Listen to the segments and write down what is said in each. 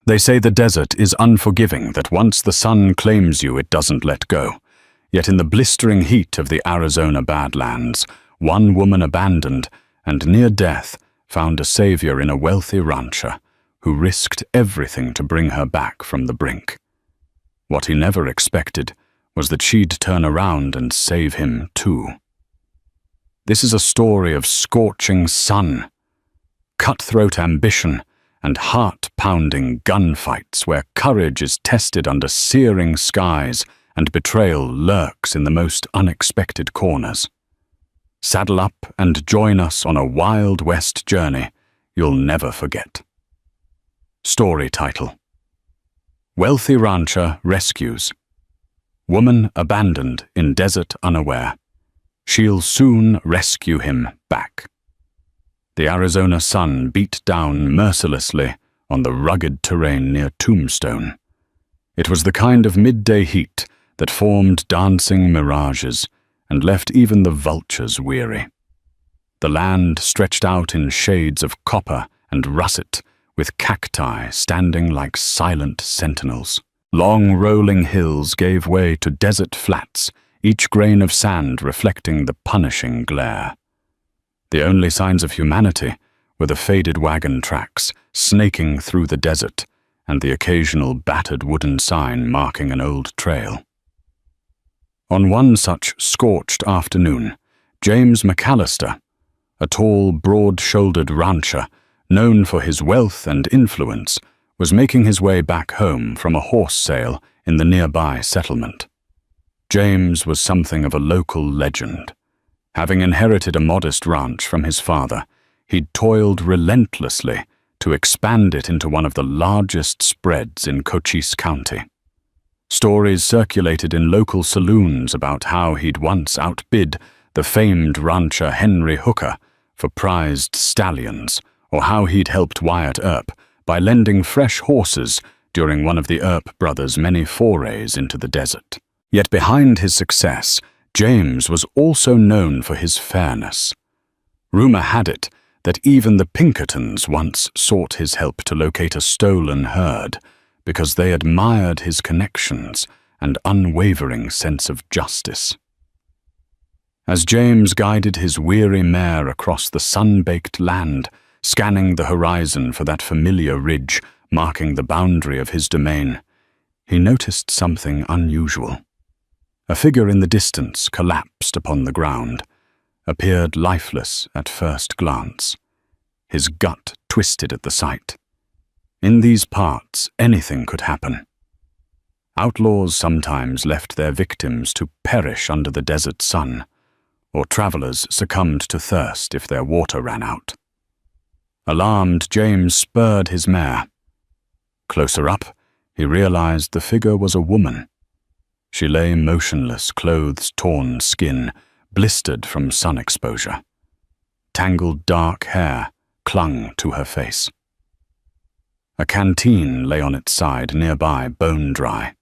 They say the desert is unforgiving, that once the sun claims you, it doesn't let go. Yet in the blistering heat of the Arizona Badlands, one woman abandoned and near death found a savior in a wealthy rancher who risked everything to bring her back from the brink. What he never expected was that she'd turn around and save him too. This is a story of scorching sun, cutthroat ambition, and heart-pounding gunfights where courage is tested under searing skies and betrayal lurks in the most unexpected corners. Saddle up and join us on a Wild West journey you'll never forget. Story title: Wealthy Rancher Rescues. Woman abandoned in desert unaware. She'll soon rescue him back. The Arizona sun beat down mercilessly on the rugged terrain near Tombstone. It was the kind of midday heat that formed dancing mirages and left even the vultures weary. The land stretched out in shades of copper and russet, with cacti standing like silent sentinels. Long rolling hills gave way to desert flats, each grain of sand reflecting the punishing glare. The only signs of humanity were the faded wagon tracks snaking through the desert and the occasional battered wooden sign marking an old trail. On one such scorched afternoon, James McAllister, a tall, broad-shouldered rancher known for his wealth and influence, was making his way back home from a horse sale in the nearby settlement. James was something of a local legend. Having inherited a modest ranch from his father, he'd toiled relentlessly to expand it into one of the largest spreads in Cochise County. Stories circulated in local saloons about how he'd once outbid the famed rancher Henry Hooker for prized stallions, or how he'd helped Wyatt Earp by lending fresh horses during one of the Earp brothers' many forays into the desert. Yet behind his success, James was also known for his fairness. Rumor had it that even the Pinkertons once sought his help to locate a stolen herd because they admired his connections and unwavering sense of justice. As James guided his weary mare across the sun-baked land, scanning the horizon for that familiar ridge marking the boundary of his domain, he noticed something unusual. A figure in the distance collapsed upon the ground, appeared lifeless at first glance. His gut twisted at the sight. In these parts, anything could happen. Outlaws sometimes left their victims to perish under the desert sun, or travelers succumbed to thirst if their water ran out. Alarmed, James spurred his mare. Closer up, he realized the figure was a woman. She lay motionless, clothes torn skin, blistered from sun exposure. Tangled dark hair clung to her face. A canteen lay on its side nearby, bone dry.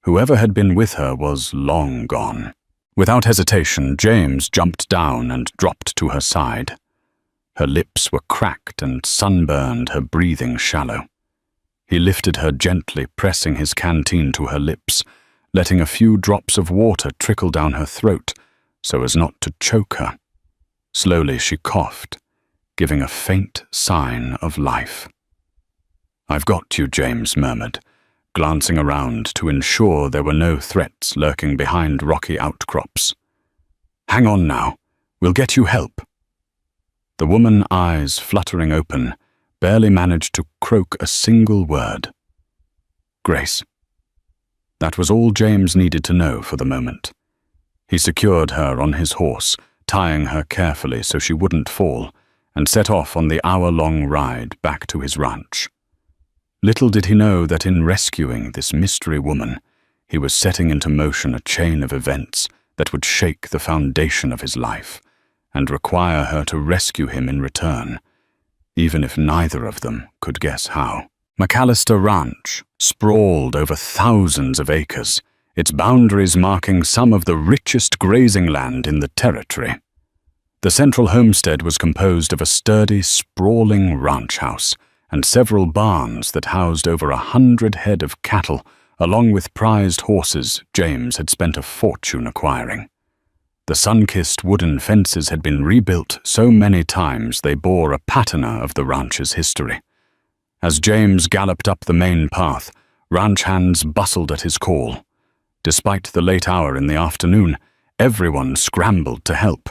Whoever had been with her was long gone. Without hesitation, James jumped down and dropped to her side. Her lips were cracked and sunburned, her breathing shallow. He lifted her gently, pressing his canteen to her lips, letting a few drops of water trickle down her throat so as not to choke her. Slowly she coughed, giving a faint sign of life. "I've got you," James murmured, glancing around to ensure there were no threats lurking behind rocky outcrops. "Hang on now, we'll get you help." The woman, eyes fluttering open, barely managed to croak a single word. Grace. That was all James needed to know for the moment. He secured her on his horse, tying her carefully so she wouldn't fall, and set off on the hour-long ride back to his ranch. Little did he know that in rescuing this mystery woman, he was setting into motion a chain of events that would shake the foundation of his life and require her to rescue him in return, even if neither of them could guess how. McAllister Ranch sprawled over thousands of acres, its boundaries marking some of the richest grazing land in the territory. The central homestead was composed of a sturdy, sprawling ranch house and several barns that housed over 100 head of cattle, along with prized horses James had spent a fortune acquiring. The sun-kissed wooden fences had been rebuilt so many times they bore a patina of the ranch's history. As James galloped up the main path, ranch hands bustled at his call. Despite the late hour in the afternoon, everyone scrambled to help.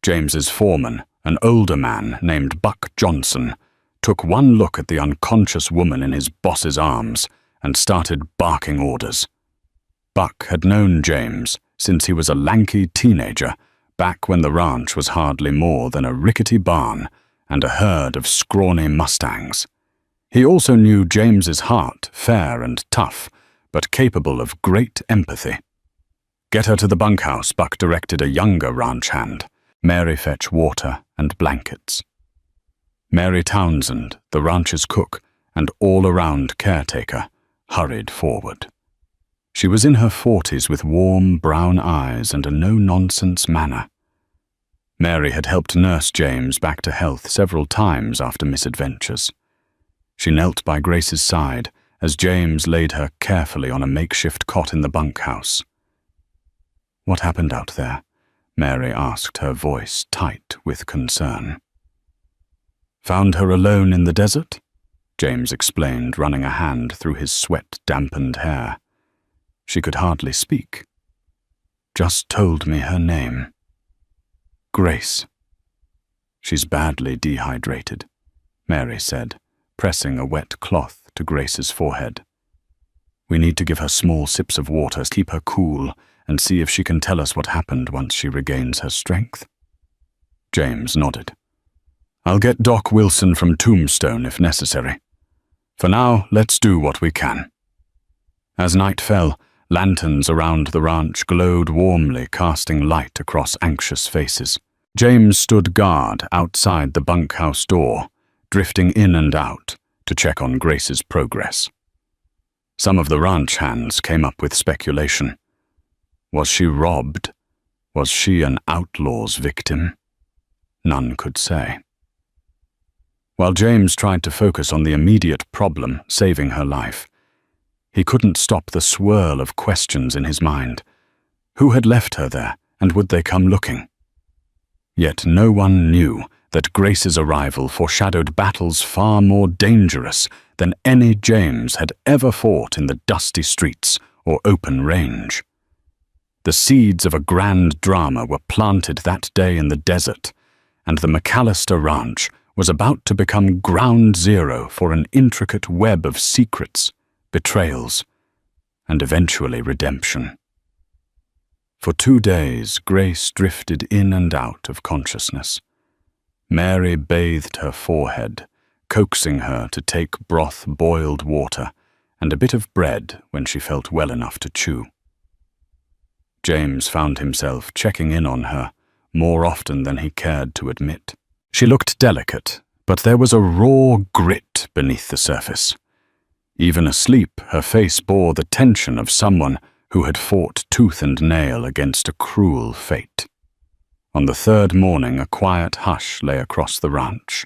James's foreman, an older man named Buck Johnson, took one look at the unconscious woman in his boss's arms and started barking orders. Buck had known James since he was a lanky teenager, back when the ranch was hardly more than a rickety barn and a herd of scrawny mustangs. He also knew James's heart, fair and tough, but capable of great empathy. "Get her to the bunkhouse," Buck directed a younger ranch hand. "Mary, fetch water and blankets." Mary Townsend, the ranch's cook and all-around caretaker, hurried forward. She was in her 40s with warm brown eyes and a no-nonsense manner. Mary had helped nurse James back to health several times after misadventures. She knelt by Grace's side as James laid her carefully on a makeshift cot in the bunkhouse. "What happened out there?" Mary asked, her voice tight with concern. "Found her alone in the desert?" James explained, running a hand through his sweat-dampened hair. She could hardly speak. "Just told me her name. Grace. She's badly dehydrated," Mary said, pressing a wet cloth to Grace's forehead. "We need to give her small sips of water to keep her cool and see if she can tell us what happened once she regains her strength." James nodded. "I'll get Doc Wilson from Tombstone if necessary. For now, let's do what we can." As night fell, lanterns around the ranch glowed warmly, casting light across anxious faces. James stood guard outside the bunkhouse door, drifting in and out to check on Grace's progress. Some of the ranch hands came up with speculation. Was she robbed? Was she an outlaw's victim? None could say. While James tried to focus on the immediate problem, saving her life, he couldn't stop the swirl of questions in his mind. Who had left her there, and would they come looking? Yet no one knew that Grace's arrival foreshadowed battles far more dangerous than any James had ever fought in the dusty streets or open range. The seeds of a grand drama were planted that day in the desert, and the McAllister Ranch was about to become ground zero for an intricate web of secrets, betrayals, and eventually redemption. For 2 days, Grace drifted in and out of consciousness. Mary bathed her forehead, coaxing her to take broth-boiled water and a bit of bread when she felt well enough to chew. James found himself checking in on her more often than he cared to admit. She looked delicate, but there was a raw grit beneath the surface. Even asleep, her face bore the tension of someone who had fought tooth and nail against a cruel fate. On the 3rd morning, a quiet hush lay across the ranch.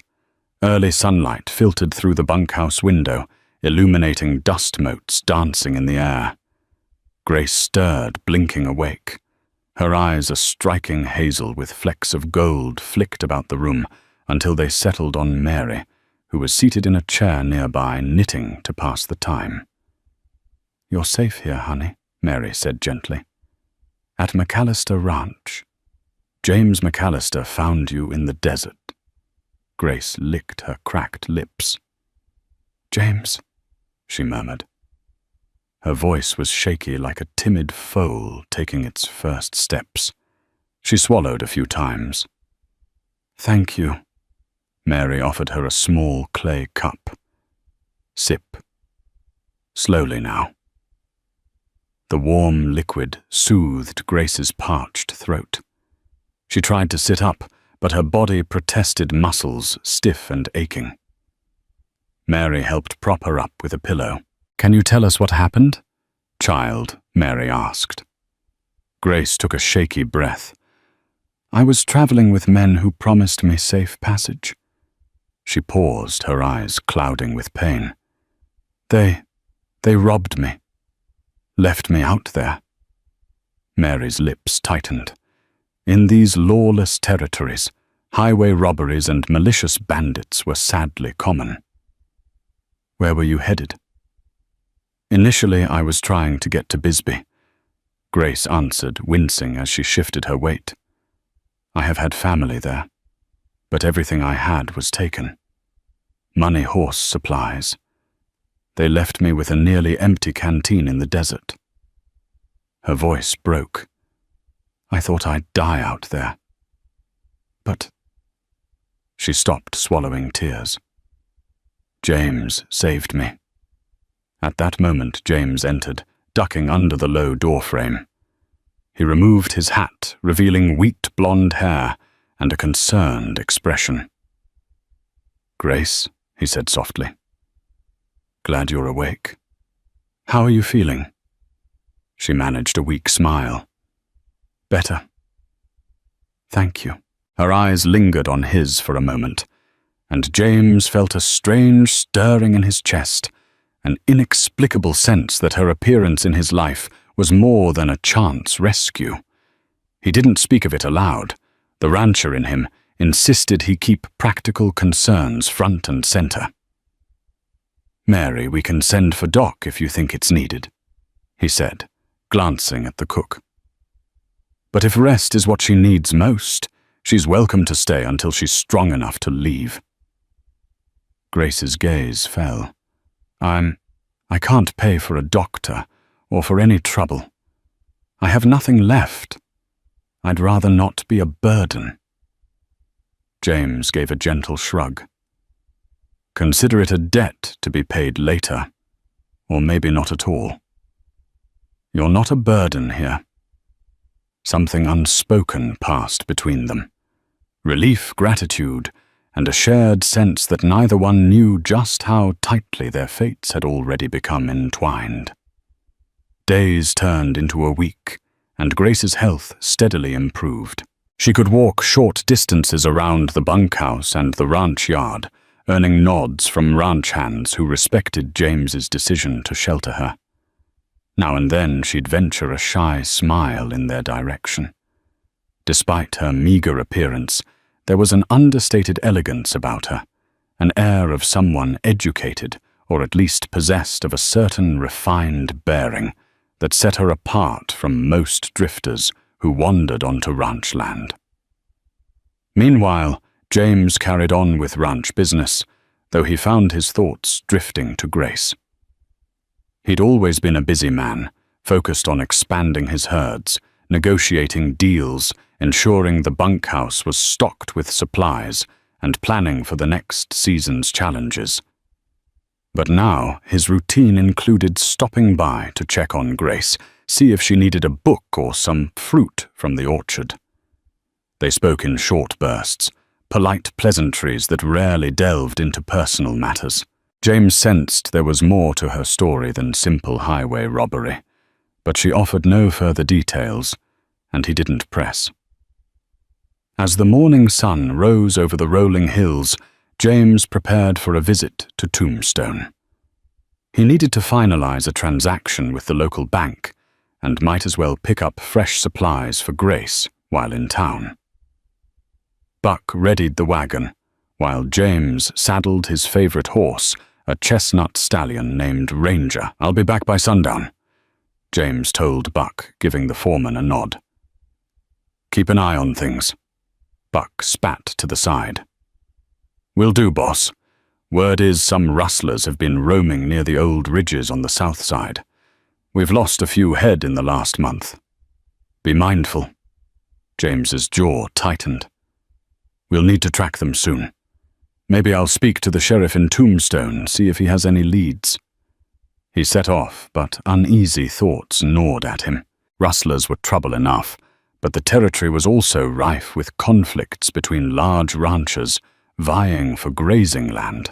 Early sunlight filtered through the bunkhouse window, illuminating dust motes dancing in the air. Grace stirred, blinking awake. Her eyes a striking hazel with flecks of gold flicked about the room until they settled on Mary, who was seated in a chair nearby, knitting to pass the time. "You're safe here, honey," Mary said gently. "At McAllister Ranch. James McAllister found you in the desert." Grace licked her cracked lips. "James," she murmured. Her voice was shaky like a timid foal taking its first steps. She swallowed a few times. "Thank you." Mary offered her a small clay cup. "Sip. Slowly now." The warm liquid soothed Grace's parched throat. She tried to sit up, but her body protested, muscles stiff and aching. Mary helped prop her up with a pillow. "Can you tell us what happened?" "Child," Mary asked. Grace took a shaky breath. "I was traveling with men who promised me safe passage." She paused, her eyes clouding with pain. They robbed me. Left me out there. Mary's lips tightened. In these lawless territories, highway robberies and malicious bandits were sadly common. Where were you headed? Initially, I was trying to get to Bisbee. Grace answered, wincing as she shifted her weight. I have had family there, but everything I had was taken. Money, horse, supplies. They left me with a nearly empty canteen in the desert. Her voice broke. I thought I'd die out there. But... She stopped, swallowing tears. James saved me. At that moment, James entered, ducking under the low doorframe. He removed his hat, revealing wheat blonde hair and a concerned expression. "Grace," he said softly. "Glad you're awake. How are you feeling?" She managed a weak smile. "Better. Thank you." Her eyes lingered on his for a moment, and James felt a strange stirring in his chest, an inexplicable sense that her appearance in his life was more than a chance rescue. He didn't speak of it aloud. The rancher in him insisted he keep practical concerns front and center. "Mary, we can send for Doc if you think it's needed," he said, glancing at the cook. "But if rest is what she needs most, she's welcome to stay until she's strong enough to leave." Grace's gaze fell. I can't pay for a doctor or for any trouble. I have nothing left. I'd rather not be a burden." James gave a gentle shrug. "Consider it a debt to be paid later, or maybe not at all. You're not a burden here." Something unspoken passed between them. Relief, gratitude, and a shared sense that neither one knew just how tightly their fates had already become entwined. Days turned into a week, and Grace's health steadily improved. She could walk short distances around the bunkhouse and the ranch yard, earning nods from ranch hands who respected James's decision to shelter her. Now and then she'd venture a shy smile in their direction. Despite her meager appearance, there was an understated elegance about her, an air of someone educated, or at least possessed of a certain refined bearing that set her apart from most drifters who wandered onto ranch land. Meanwhile, James carried on with ranch business, though he found his thoughts drifting to Grace. He'd always been a busy man, focused on expanding his herds, negotiating deals, ensuring the bunkhouse was stocked with supplies, and planning for the next season's challenges. But now his routine included stopping by to check on Grace, see if she needed a book or some fruit from the orchard. They spoke in short bursts, polite pleasantries that rarely delved into personal matters. James sensed there was more to her story than simple highway robbery, but she offered no further details, and he didn't press. As the morning sun rose over the rolling hills, James prepared for a visit to Tombstone. He needed to finalize a transaction with the local bank, and might as well pick up fresh supplies for Grace while in town. Buck readied the wagon, while James saddled his favorite horse, a chestnut stallion named Ranger. "I'll be back by sundown," James told Buck, giving the foreman a nod. "Keep an eye on things." Buck spat to the side. "Will do, boss. Word is some rustlers have been roaming near the old ridges on the south side. We've lost a few head in the last month. Be mindful." James's jaw tightened. "We'll need to track them soon. Maybe I'll speak to the sheriff in Tombstone, see if he has any leads." He set off, but uneasy thoughts gnawed at him. Rustlers were trouble enough, but the territory was also rife with conflicts between large ranchers vying for grazing land.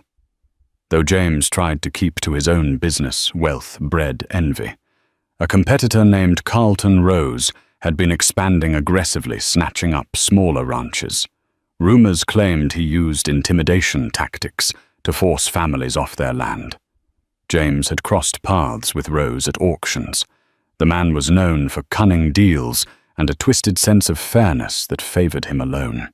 Though James tried to keep to his own business, wealth bred envy. A competitor named Carlton Rose had been expanding aggressively, snatching up smaller ranches. Rumors claimed he used intimidation tactics to force families off their land. James had crossed paths with Rose at auctions. The man was known for cunning deals and a twisted sense of fairness that favored him alone.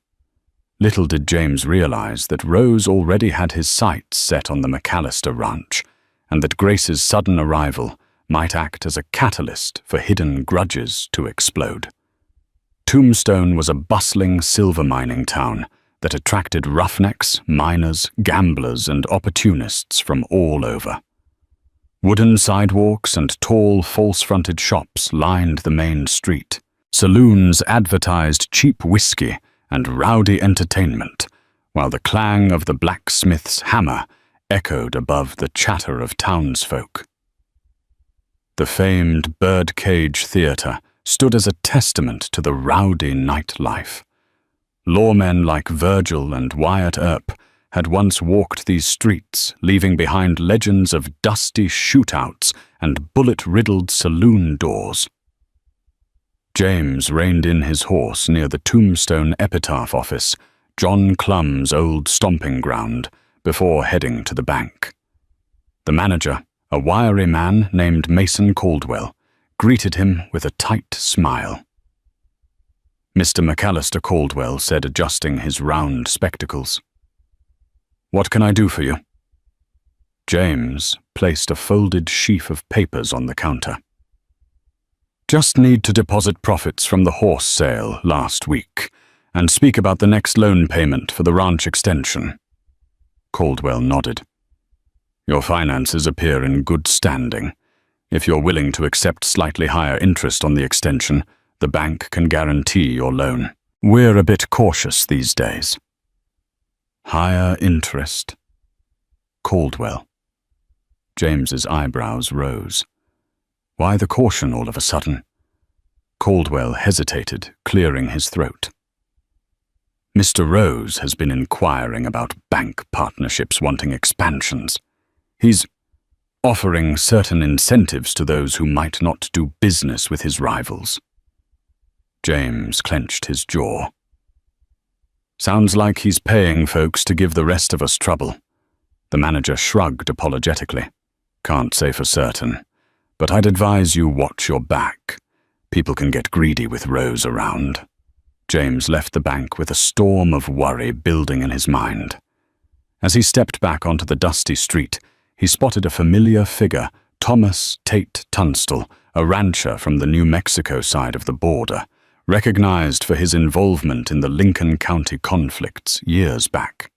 Little did James realize that Rose already had his sights set on the McAllister ranch, and that Grace's sudden arrival might act as a catalyst for hidden grudges to explode. Tombstone was a bustling silver mining town that attracted roughnecks, miners, gamblers, and opportunists from all over. Wooden sidewalks and tall, false-fronted shops lined the main street. Saloons advertised cheap whiskey and rowdy entertainment, while the clang of the blacksmith's hammer echoed above the chatter of townsfolk. The famed Birdcage Theatre stood as a testament to the rowdy nightlife. Lawmen like Virgil and Wyatt Earp had once walked these streets, leaving behind legends of dusty shootouts and bullet-riddled saloon doors. James reined in his horse near the Tombstone Epitaph office, John Clum's old stomping ground, before heading to the bank. The manager, a wiry man named Mason Caldwell, greeted him with a tight smile. Mr. McAllister Caldwell said, adjusting his round spectacles. "What can I do for you?" James placed a folded sheaf of papers on the counter. "Just need to deposit profits from the horse sale last week and speak about the next loan payment for the ranch extension." Caldwell nodded. "Your finances appear in good standing. If you're willing to accept slightly higher interest on the extension, the bank can guarantee your loan. We're a bit cautious these days." "Higher interest?" Caldwell. James's eyebrows rose. Why the caution all of a sudden? Caldwell hesitated, clearing his throat. "Mr. Rose has been inquiring about bank partnerships wanting expansions. He's offering certain incentives to those who might not do business with his rivals." James clenched his jaw. "Sounds like he's paying folks to give the rest of us trouble." The manager shrugged apologetically. "Can't say for certain, but I'd advise you watch your back. People can get greedy with Rose around." James left the bank with a storm of worry building in his mind. As he stepped back onto the dusty street, he spotted a familiar figure, Thomas Tate Tunstall, a rancher from the New Mexico side of the border, recognized for his involvement in the Lincoln County conflicts years back.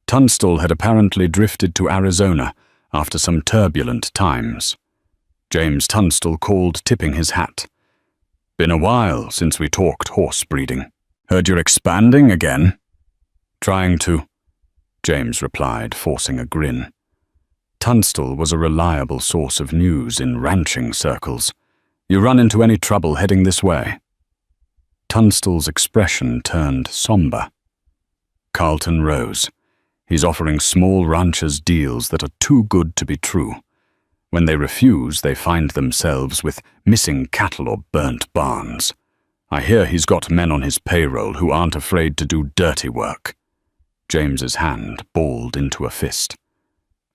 Tunstall had apparently drifted to Arizona after some turbulent times. James Tunstall called, tipping his hat. "Been a while since we talked horse breeding. Heard you're expanding again?" "Trying to," James replied, forcing a grin. Tunstall was a reliable source of news in ranching circles. "You run into any trouble heading this way?" Tunstall's expression turned somber. "Carlton Rose. He's offering small ranchers deals that are too good to be true. When they refuse, they find themselves with missing cattle or burnt barns. I hear he's got men on his payroll who aren't afraid to do dirty work." James's hand balled into a fist.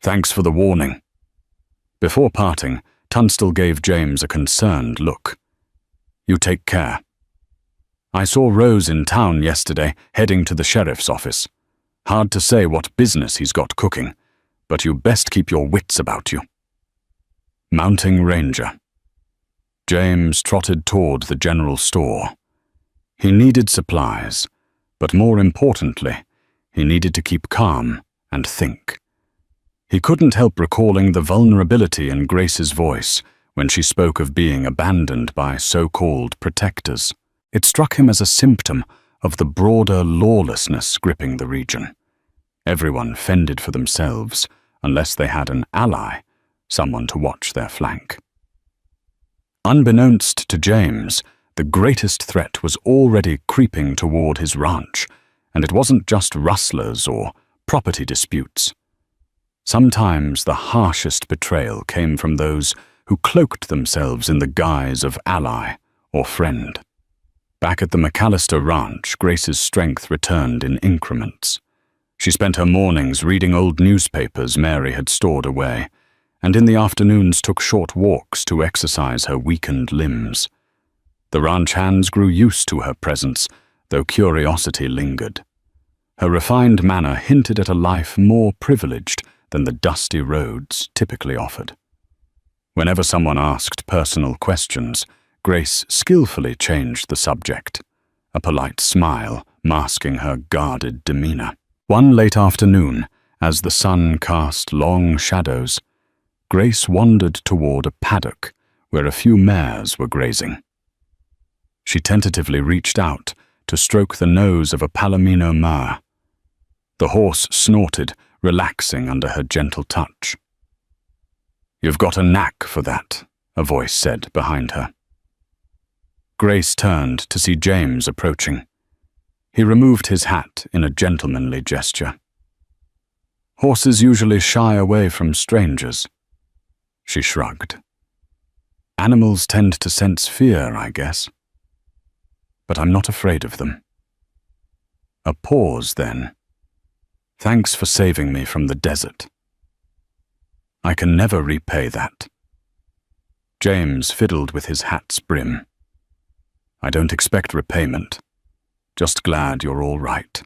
"Thanks for the warning." Before parting, Tunstall gave James a concerned look. "You take care. I saw Rose in town yesterday, heading to the sheriff's office. Hard to say what business he's got cooking, but you best keep your wits about you." Mounting Ranger. James trotted toward the general store. He needed supplies, but more importantly, he needed to keep calm and think. He couldn't help recalling the vulnerability in Grace's voice when she spoke of being abandoned by so-called protectors. It struck him as a symptom of the broader lawlessness gripping the region. Everyone fended for themselves unless they had an ally, someone to watch their flank. Unbeknownst to James, the greatest threat was already creeping toward his ranch, and it wasn't just rustlers or property disputes. Sometimes the harshest betrayal came from those who cloaked themselves in the guise of ally or friend. Back at the McAllister ranch, Grace's strength returned in increments. She spent her mornings reading old newspapers Mary had stored away, and in the afternoons took short walks to exercise her weakened limbs. The ranch hands grew used to her presence, though curiosity lingered. Her refined manner hinted at a life more privileged than the dusty roads typically offered. Whenever someone asked personal questions, Grace skillfully changed the subject, a polite smile masking her guarded demeanor. One late afternoon, as the sun cast long shadows, Grace wandered toward a paddock where a few mares were grazing. She tentatively reached out to stroke the nose of a Palomino mare. The horse snorted, relaxing under her gentle touch. "You've got a knack for that," a voice said behind her. Grace turned to see James approaching. He removed his hat in a gentlemanly gesture. "Horses usually shy away from strangers." She shrugged. "Animals tend to sense fear, I guess. But I'm not afraid of them." A pause then. "Thanks for saving me from the desert." "I can never repay that." James fiddled with his hat's brim. "I don't expect repayment. Just glad you're all right."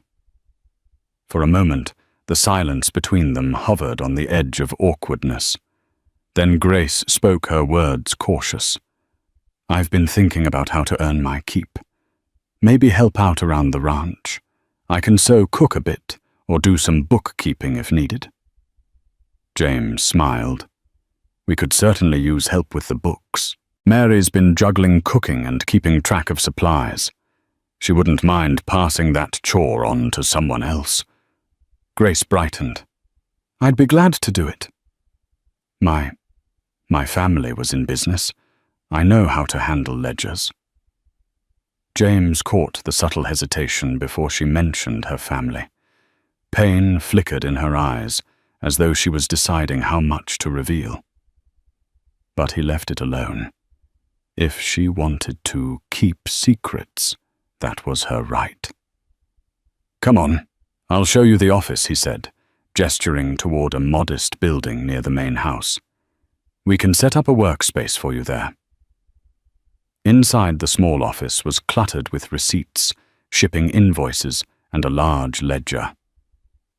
For a moment, the silence between them hovered on the edge of awkwardness. Then Grace spoke her words cautious. "I've been thinking about how to earn my keep. Maybe help out around the ranch. I can cook a bit, or do some bookkeeping if needed." James smiled. "We could certainly use help with the books. Mary's been juggling cooking and keeping track of supplies. She wouldn't mind passing that chore on to someone else." Grace brightened. "I'd be glad to do it. My family was in business. I know how to handle ledgers." James caught the subtle hesitation before she mentioned her family. Pain flickered in her eyes, as though she was deciding how much to reveal. But he left it alone. If she wanted to keep secrets, that was her right. "Come on, I'll show you the office," he said, gesturing toward a modest building near the main house. "We can set up a workspace for you there." Inside the small office was cluttered with receipts, shipping invoices, and a large ledger.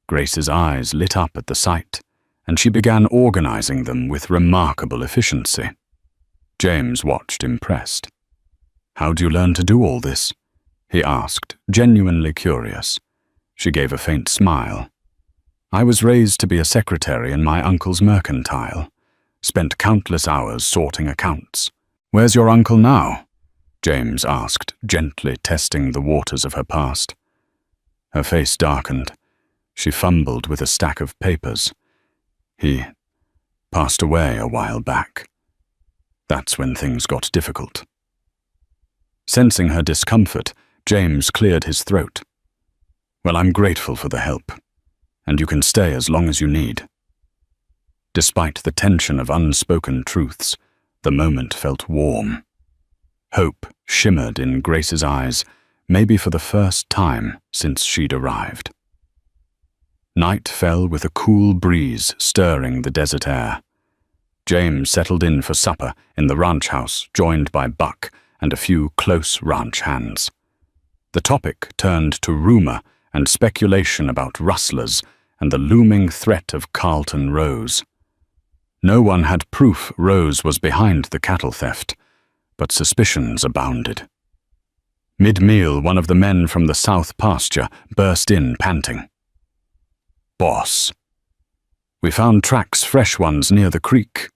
Grace's eyes lit up at the sight, and she began organizing them with remarkable efficiency. James watched impressed. "How'd you learn to do all this?" he asked, genuinely curious. She gave a faint smile. "I was raised to be a secretary in my uncle's mercantile. Spent countless hours sorting accounts." "Where's your uncle now?" James asked, gently testing the waters of her past. Her face darkened. She fumbled with a stack of papers. "He passed away a while back." That's when things got difficult. Sensing her discomfort, James cleared his throat. "Well, I'm grateful for the help, and you can stay as long as you need." Despite the tension of unspoken truths, the moment felt warm. Hope shimmered in Grace's eyes, maybe for the first time since she'd arrived. Night fell with a cool breeze stirring the desert air. James settled in for supper in the ranch house, joined by Buck and a few close ranch hands. The topic turned to rumor and speculation about rustlers and the looming threat of Carlton Rose. No one had proof Rose was behind the cattle theft, but suspicions abounded. Mid-meal, one of the men from the south pasture burst in, panting. "Boss, we found tracks, fresh ones, near the creek.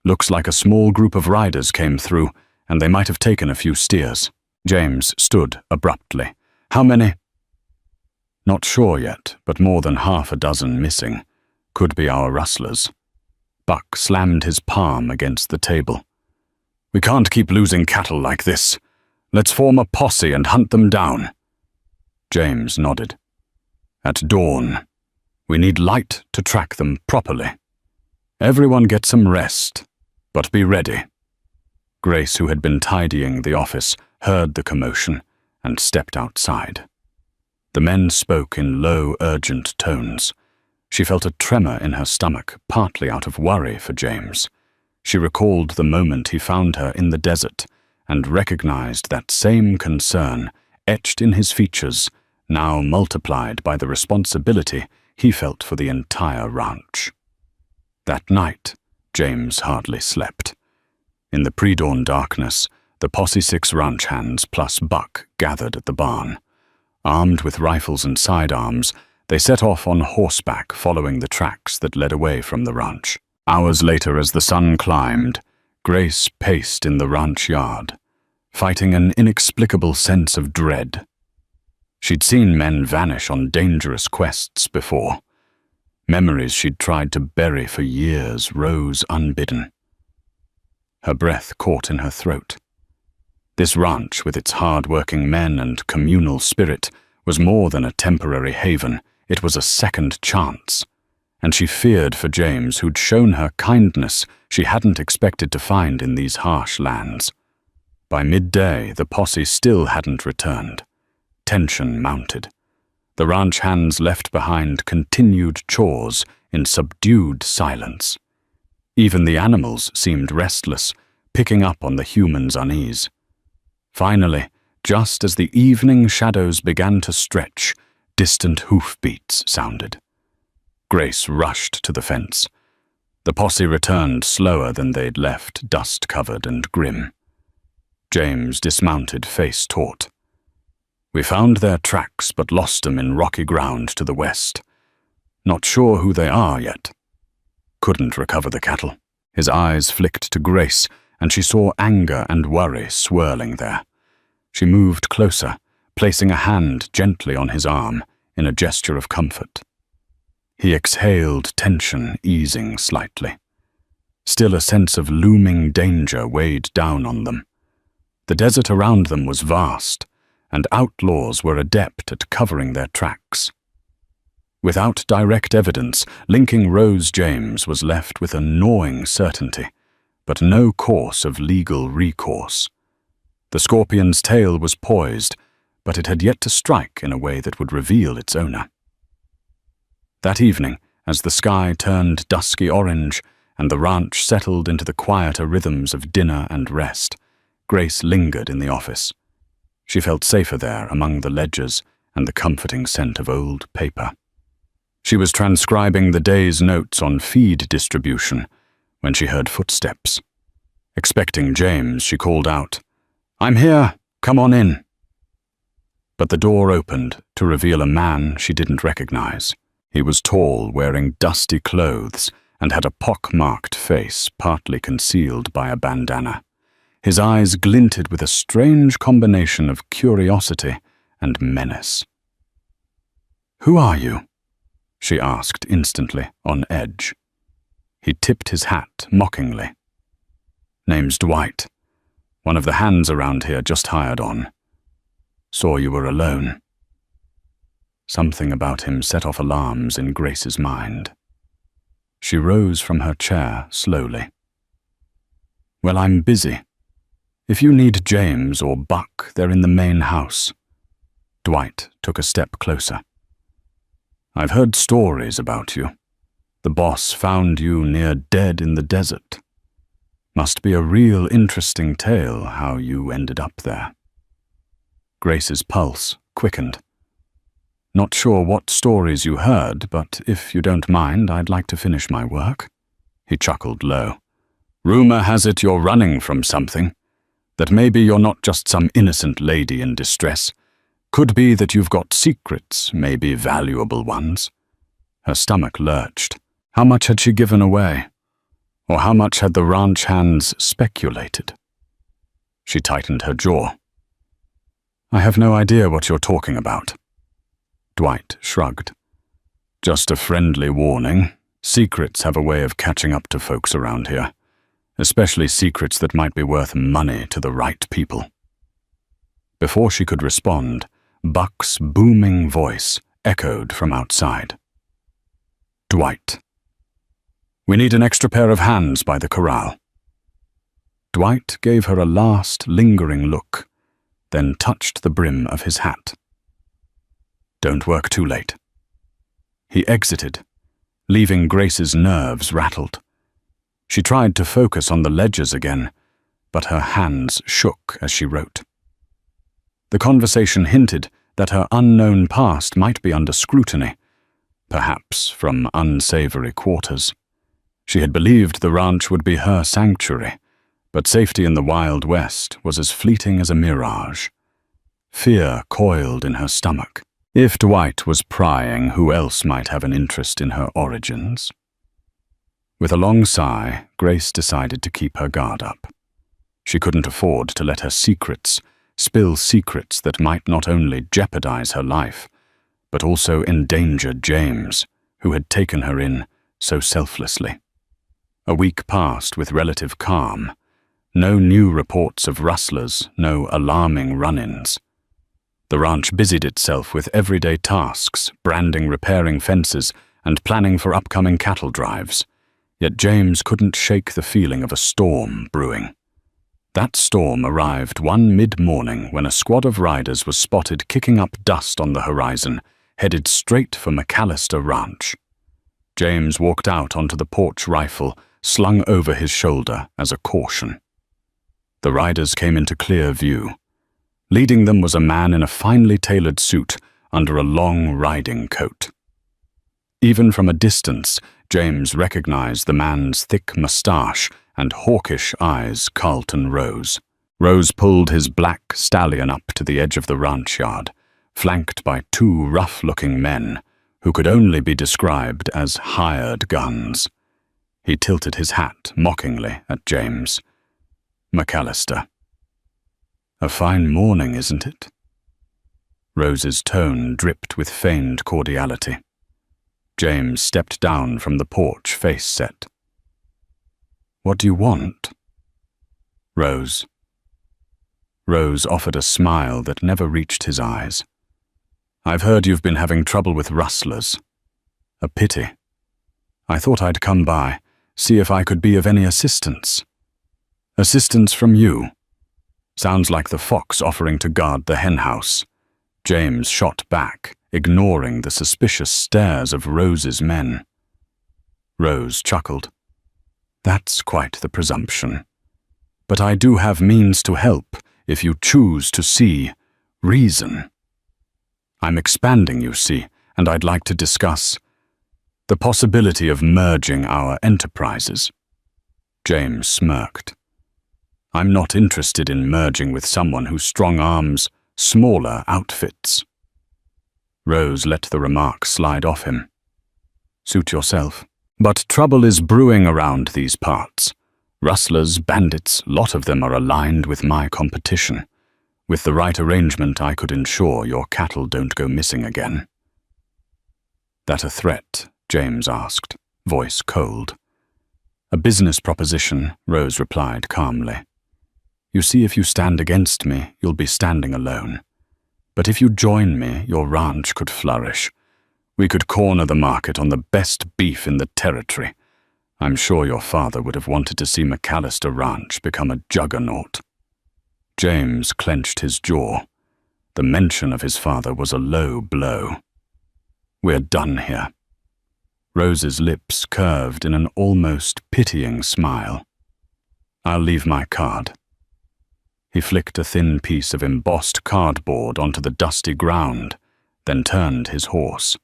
Looks like a small group of riders came through, and they might have taken a few steers." James stood abruptly. "How many?" "Not sure yet, but more than half a dozen missing. Could be our rustlers." Buck slammed his palm against the table. "We can't keep losing cattle like this. Let's form a posse and hunt them down." James nodded. "At dawn. We need light to track them properly. Everyone get some rest, but be ready." Grace, who had been tidying the office, heard the commotion and stepped outside. The men spoke in low, urgent tones. She felt a tremor in her stomach, partly out of worry for James. She recalled the moment he found her in the desert and recognized that same concern etched in his features, now multiplied by the responsibility he felt for the entire ranch. That night, James hardly slept. In the pre-dawn darkness, the Posse 6 ranch hands plus Buck gathered at the barn. Armed with rifles and sidearms, they set off on horseback following the tracks that led away from the ranch. Hours later, as the sun climbed, Grace paced in the ranch yard, fighting an inexplicable sense of dread. She'd seen men vanish on dangerous quests before. Memories she'd tried to bury for years rose unbidden. Her breath caught in her throat. This ranch, with its hard-working men and communal spirit, was more than a temporary haven. It was a second chance. And she feared for James, who'd shown her kindness she hadn't expected to find in these harsh lands. By midday, the posse still hadn't returned. Tension mounted. The ranch hands left behind continued chores in subdued silence. Even the animals seemed restless, picking up on the humans' unease. Finally, just as the evening shadows began to stretch, distant hoofbeats sounded. Grace rushed to the fence. The posse returned slower than they'd left, dust-covered and grim. James dismounted, face taut. "We found their tracks but lost them in rocky ground to the west. Not sure who they are yet. Couldn't recover the cattle." His eyes flicked to Grace, and she saw anger and worry swirling there. She moved closer, placing a hand gently on his arm in a gesture of comfort. He exhaled, tension easing slightly. Still a sense of looming danger weighed down on them. The desert around them was vast, and outlaws were adept at covering their tracks. Without direct evidence, linking Rose James was left with a gnawing certainty, but no course of legal recourse. The scorpion's tail was poised, but it had yet to strike in a way that would reveal its owner. That evening, as the sky turned dusky orange and the ranch settled into the quieter rhythms of dinner and rest, Grace lingered in the office. She felt safer there among the ledgers and the comforting scent of old paper. She was transcribing the day's notes on feed distribution when she heard footsteps. Expecting James, she called out, "I'm here, come on in." But the door opened to reveal a man she didn't recognize. He was tall, wearing dusty clothes, and had a pock-marked face partly concealed by a bandana. His eyes glinted with a strange combination of curiosity and menace. "Who are you?" she asked instantly, on edge. He tipped his hat mockingly. "Name's Dwight. One of the hands around here just hired on. Saw you were alone." Something about him set off alarms in Grace's mind. She rose from her chair slowly. "Well, I'm busy. If you need James or Buck, they're in the main house." Dwight took a step closer. "I've heard stories about you. The boss found you near dead in the desert. Must be a real interesting tale how you ended up there." Grace's pulse quickened. "Not sure what stories you heard, but if you don't mind, I'd like to finish my work." He chuckled low. "Rumor has it you're running from something. That maybe you're not just some innocent lady in distress. Could be that you've got secrets, maybe valuable ones." Her stomach lurched. How much had she given away? Or how much had the ranch hands speculated? She tightened her jaw. "I have no idea what you're talking about." Dwight shrugged. "Just a friendly warning. Secrets have a way of catching up to folks around here, especially secrets that might be worth money to the right people." Before she could respond, Buck's booming voice echoed from outside. "Dwight. We need an extra pair of hands by the corral." Dwight gave her a last lingering look, then touched the brim of his hat. "Don't work too late." He exited, leaving Grace's nerves rattled. She tried to focus on the ledgers again, but her hands shook as she wrote. The conversation hinted that her unknown past might be under scrutiny, perhaps from unsavory quarters. She had believed the ranch would be her sanctuary, but safety in the Wild West was as fleeting as a mirage. Fear coiled in her stomach. If Dwight was prying, who else might have an interest in her origins? With a long sigh, Grace decided to keep her guard up. She couldn't afford to let her secrets spill secrets that might not only jeopardize her life, but also endanger James, who had taken her in so selflessly. A week passed with relative calm. No new reports of rustlers, no alarming run-ins. The ranch busied itself with everyday tasks, branding, repairing fences, and planning for upcoming cattle drives. Yet James couldn't shake the feeling of a storm brewing. That storm arrived one mid-morning when a squad of riders was spotted kicking up dust on the horizon, headed straight for McAllister Ranch. James walked out onto the porch rifle, slung over his shoulder as a caution. The riders came into clear view. Leading them was a man in a finely tailored suit under a long riding coat. Even from a distance, James recognized the man's thick mustache and hawkish eyes Carlton Rose. Rose pulled his black stallion up to the edge of the ranch yard, flanked by two rough-looking men who could only be described as hired guns. He tilted his hat mockingly at James. McAllister. "A fine morning, isn't it?" Rose's tone dripped with feigned cordiality. James stepped down from the porch, face set. "What do you want?" Rose. Rose offered a smile that never reached his eyes. "I've heard you've been having trouble with rustlers. A pity. I thought I'd come by, see if I could be of any assistance." "Assistance from you?" Sounds like the fox offering to guard the henhouse. James shot back, ignoring the suspicious stares of Rose's men. Rose chuckled. "That's quite the presumption. But I do have means to help if you choose to see reason. I'm expanding, you see, and I'd like to discuss the possibility of merging our enterprises." James smirked. "I'm not interested in merging with someone who strong-arms smaller outfits." Rose let the remark slide off him. "Suit yourself. But trouble is brewing around these parts. Rustlers, bandits, lot of them are aligned with my competition. With the right arrangement, I could ensure your cattle don't go missing again." "That a threat?" James asked, voice cold. "A business proposition," Rose replied calmly. "You see, if you stand against me, you'll be standing alone. But if you join me, your ranch could flourish. We could corner the market on the best beef in the territory. I'm sure your father would have wanted to see McAllister Ranch become a juggernaut." James clenched his jaw. The mention of his father was a low blow. "We're done here." Rose's lips curved in an almost pitying smile. "I'll leave my card." He flicked a thin piece of embossed cardboard onto the dusty ground, then turned his horse.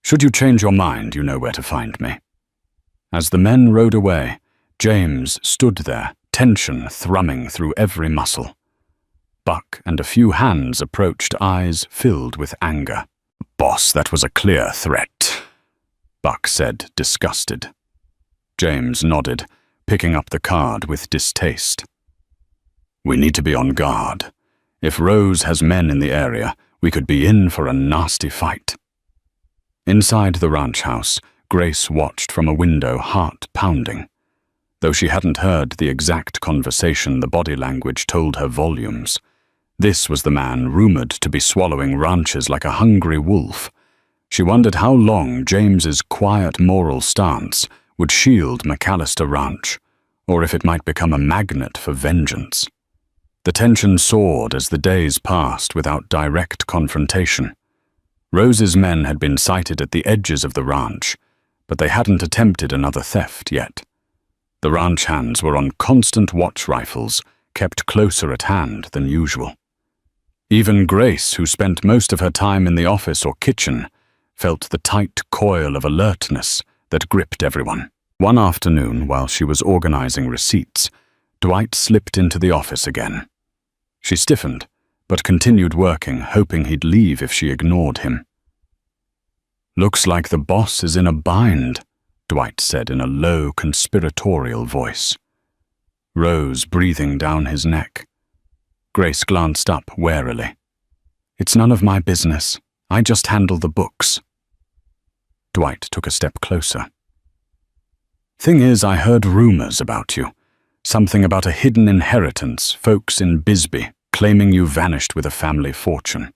"Should you change your mind, you know where to find me." As the men rode away, James stood there, tension thrumming through every muscle. Buck and a few hands approached, eyes filled with anger. "Boss, that was a clear threat," Buck said, disgusted. James nodded, picking up the card with distaste. "We need to be on guard. If Rose has men in the area, we could be in for a nasty fight." Inside the ranch house, Grace watched from a window, heart pounding. Though she hadn't heard the exact conversation, the body language told her volumes. This was the man rumored to be swallowing ranches like a hungry wolf. She wondered how long James's quiet moral stance would shield McAllister Ranch, or if it might become a magnet for vengeance. The tension soared as the days passed without direct confrontation. Rose's men had been sighted at the edges of the ranch, but they hadn't attempted another theft yet. The ranch hands were on constant watch rifles, kept closer at hand than usual. Even Grace, who spent most of her time in the office or kitchen, felt the tight coil of alertness that gripped everyone. One afternoon, while she was organizing receipts, Dwight slipped into the office again. She stiffened, but continued working, hoping he'd leave if she ignored him. "Looks like the boss is in a bind," Dwight said in a low, conspiratorial voice. Rose breathing down his neck. Grace glanced up warily. "It's none of my business. I just handle the books." Dwight took a step closer. "Thing is, I heard rumors about you. Something about a hidden inheritance, folks in Bisbee claiming you vanished with a family fortune.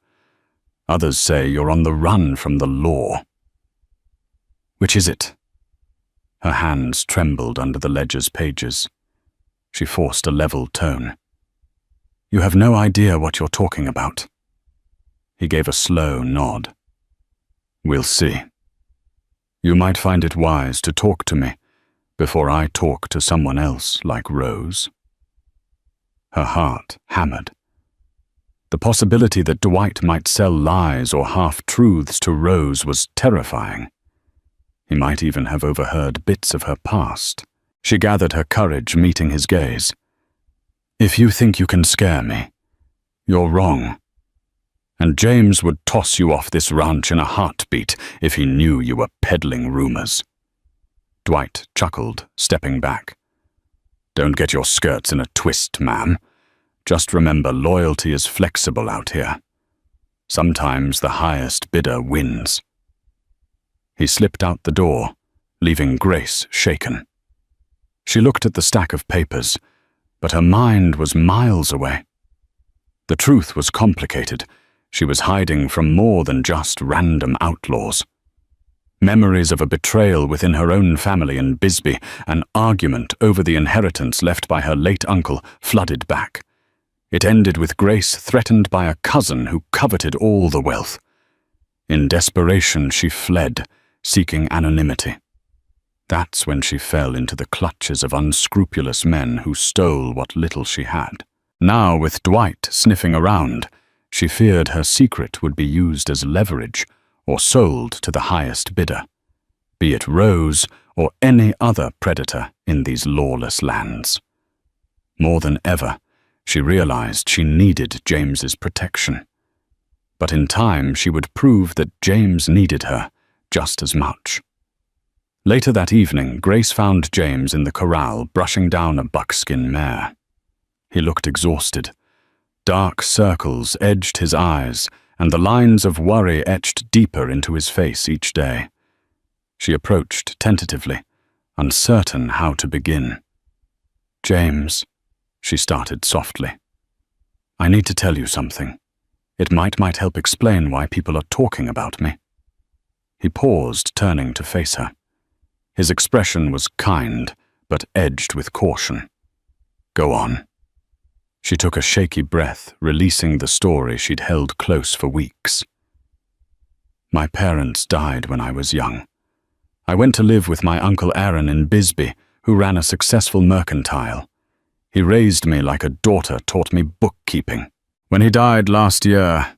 Others say you're on the run from the law." "Which is it?" Her hands trembled under the ledger's pages. She forced a level tone. "You have no idea what you're talking about." He gave a slow nod. "We'll see. You might find it wise to talk to me before I talk to someone else like Rose." Her heart hammered. The possibility that Dwight might sell lies or half-truths to Rose was terrifying. He might even have overheard bits of her past. She gathered her courage, meeting his gaze. "If you think you can scare me, you're wrong. And James would toss you off this ranch in a heartbeat if he knew you were peddling rumors." Dwight chuckled, stepping back. "Don't get your skirts in a twist, ma'am. Just remember, loyalty is flexible out here. Sometimes the highest bidder wins." He slipped out the door, leaving Grace shaken. She looked at the stack of papers, but her mind was miles away. The truth was complicated. She was hiding from more than just random outlaws. Memories of a betrayal within her own family in Bisbee, an argument over the inheritance left by her late uncle, flooded back. It ended with Grace threatened by a cousin who coveted all the wealth. In desperation, she fled, seeking anonymity. That's when she fell into the clutches of unscrupulous men who stole what little she had. Now, with Dwight sniffing around, she feared her secret would be used as leverage or sold to the highest bidder, be it Rose or any other predator in these lawless lands. More than ever, she realized she needed James's protection. But in time, she would prove that James needed her just as much. Later that evening, Grace found James in the corral brushing down a buckskin mare. He looked exhausted. Dark circles edged his eyes, and the lines of worry etched deeper into his face each day. She approached tentatively, uncertain how to begin. "James," she started softly, "I need to tell you something. It might help explain why people are talking about me." He paused, turning to face her. His expression was kind, but edged with caution. "Go on." She took a shaky breath, releasing the story she'd held close for weeks. "My parents died when I was young. I went to live with my Uncle Aaron in Bisbee, who ran a successful mercantile. He raised me like a daughter, taught me bookkeeping. When he died last year,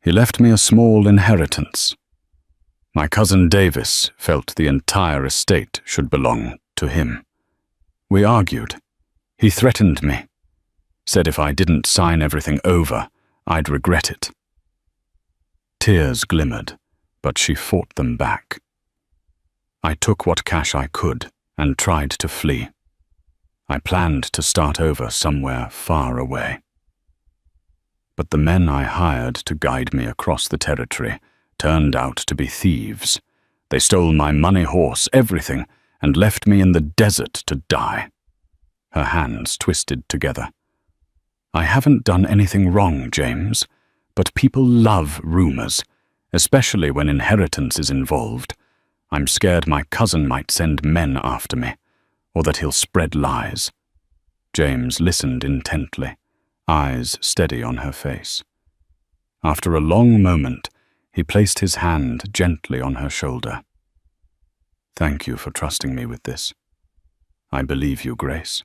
he left me a small inheritance. My cousin Davis felt the entire estate should belong to him. We argued. He threatened me. Said if I didn't sign everything over, I'd regret it." Tears glimmered, but she fought them back. "I took what cash I could and tried to flee. I planned to start over somewhere far away. But the men I hired to guide me across the territory turned out to be thieves. They stole my money horse, everything, and left me in the desert to die." Her hands twisted together. "I haven't done anything wrong, James, but people love rumors, especially when inheritance is involved. I'm scared my cousin might send men after me, or that he'll spread lies." James listened intently, eyes steady on her face. After a long moment, he placed his hand gently on her shoulder. "Thank you for trusting me with this. I believe you, Grace.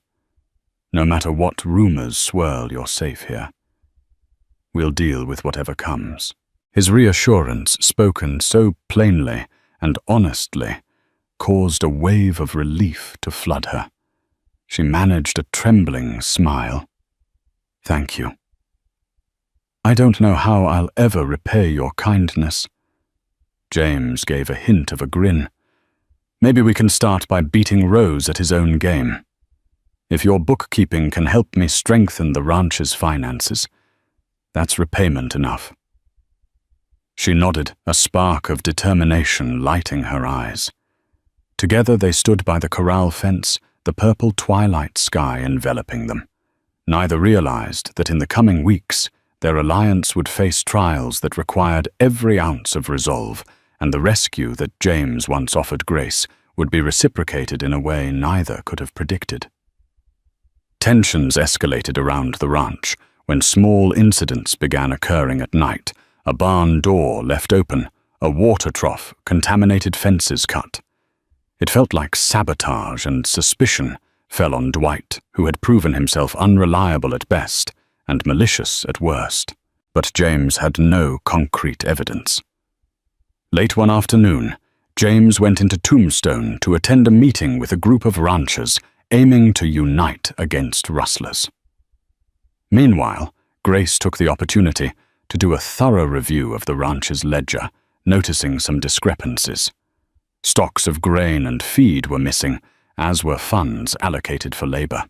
No matter what rumors swirl, you're safe here. We'll deal with whatever comes." His reassurance, spoken so plainly and honestly, caused a wave of relief to flood her. She managed a trembling smile. "Thank you. I don't know how I'll ever repay your kindness." James gave a hint of a grin. "Maybe we can start by beating Rose at his own game. If your bookkeeping can help me strengthen the ranch's finances, that's repayment enough." She nodded, a spark of determination lighting her eyes. Together they stood by the corral fence, the purple twilight sky enveloping them. Neither realized that in the coming weeks, their alliance would face trials that required every ounce of resolve, and the rescue that James once offered Grace would be reciprocated in a way neither could have predicted. Tensions escalated around the ranch when small incidents began occurring at night. A barn door left open, a water trough, contaminated fences cut. It felt like sabotage, and suspicion fell on Dwight, who had proven himself unreliable at best and malicious at worst. But James had no concrete evidence. Late one afternoon, James went into Tombstone to attend a meeting with a group of ranchers aiming to unite against rustlers. Meanwhile, Grace took the opportunity to do a thorough review of the ranch's ledger, noticing some discrepancies. Stocks of grain and feed were missing, as were funds allocated for labor.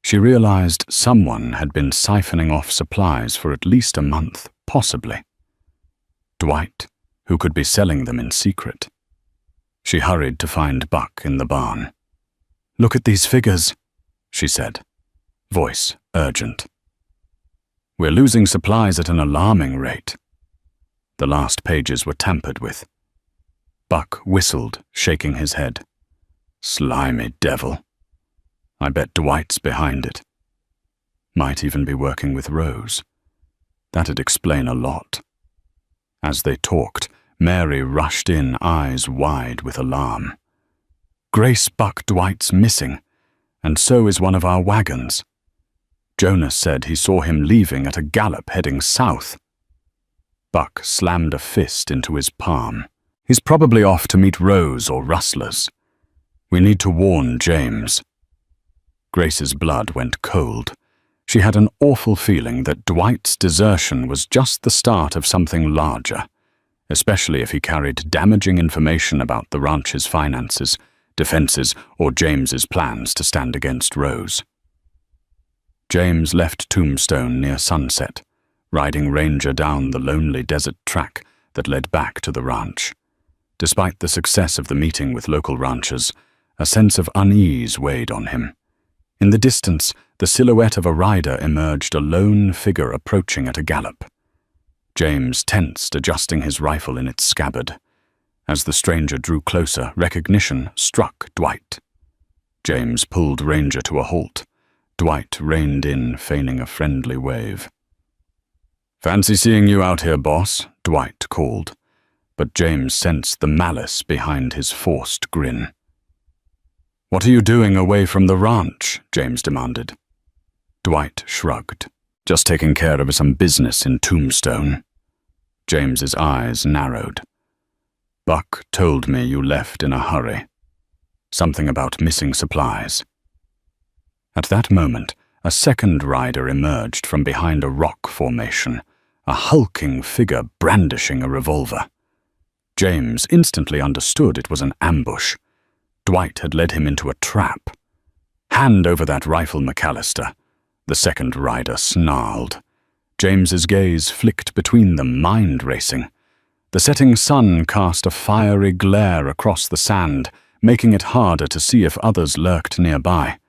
She realized someone had been siphoning off supplies for at least a month, possibly Dwight, who could be selling them in secret. She hurried to find Buck in the barn. "Look at these figures," she said, voice urgent. "We're losing supplies at an alarming rate." The last pages were tampered with. Buck whistled, shaking his head. "Slimy devil. I bet Dwight's behind it. Might even be working with Rose. That'd explain a lot." As they talked, Mary rushed in, eyes wide with alarm. "Grace Buck Dwight's missing, and so is one of our wagons. Jonas said he saw him leaving at a gallop heading south." Buck slammed a fist into his palm. "He's probably off to meet Rose or rustlers. We need to warn James." Grace's blood went cold. She had an awful feeling that Dwight's desertion was just the start of something larger, especially if he carried damaging information about the ranch's finances, defenses, or James's plans to stand against Rose. James left Tombstone near sunset, riding Ranger down the lonely desert track that led back to the ranch. Despite the success of the meeting with local ranchers, a sense of unease weighed on him. In the distance, the silhouette of a rider emerged, a lone figure approaching at a gallop. James tensed, adjusting his rifle in its scabbard. As the stranger drew closer, recognition struck Dwight. James pulled Ranger to a halt. Dwight reined in, feigning a friendly wave. "Fancy seeing you out here, boss," Dwight called, but James sensed the malice behind his forced grin. "What are you doing away from the ranch?" James demanded. Dwight shrugged. "Just taking care of some business in Tombstone." James's eyes narrowed. "Buck told me you left in a hurry. Something about missing supplies." At that moment, a second rider emerged from behind a rock formation, a hulking figure brandishing a revolver. James instantly understood it was an ambush. Dwight had led him into a trap. "Hand over that rifle, McAllister," the second rider snarled. James's gaze flicked between them, mind racing. The setting sun cast a fiery glare across the sand, making it harder to see if others lurked nearby.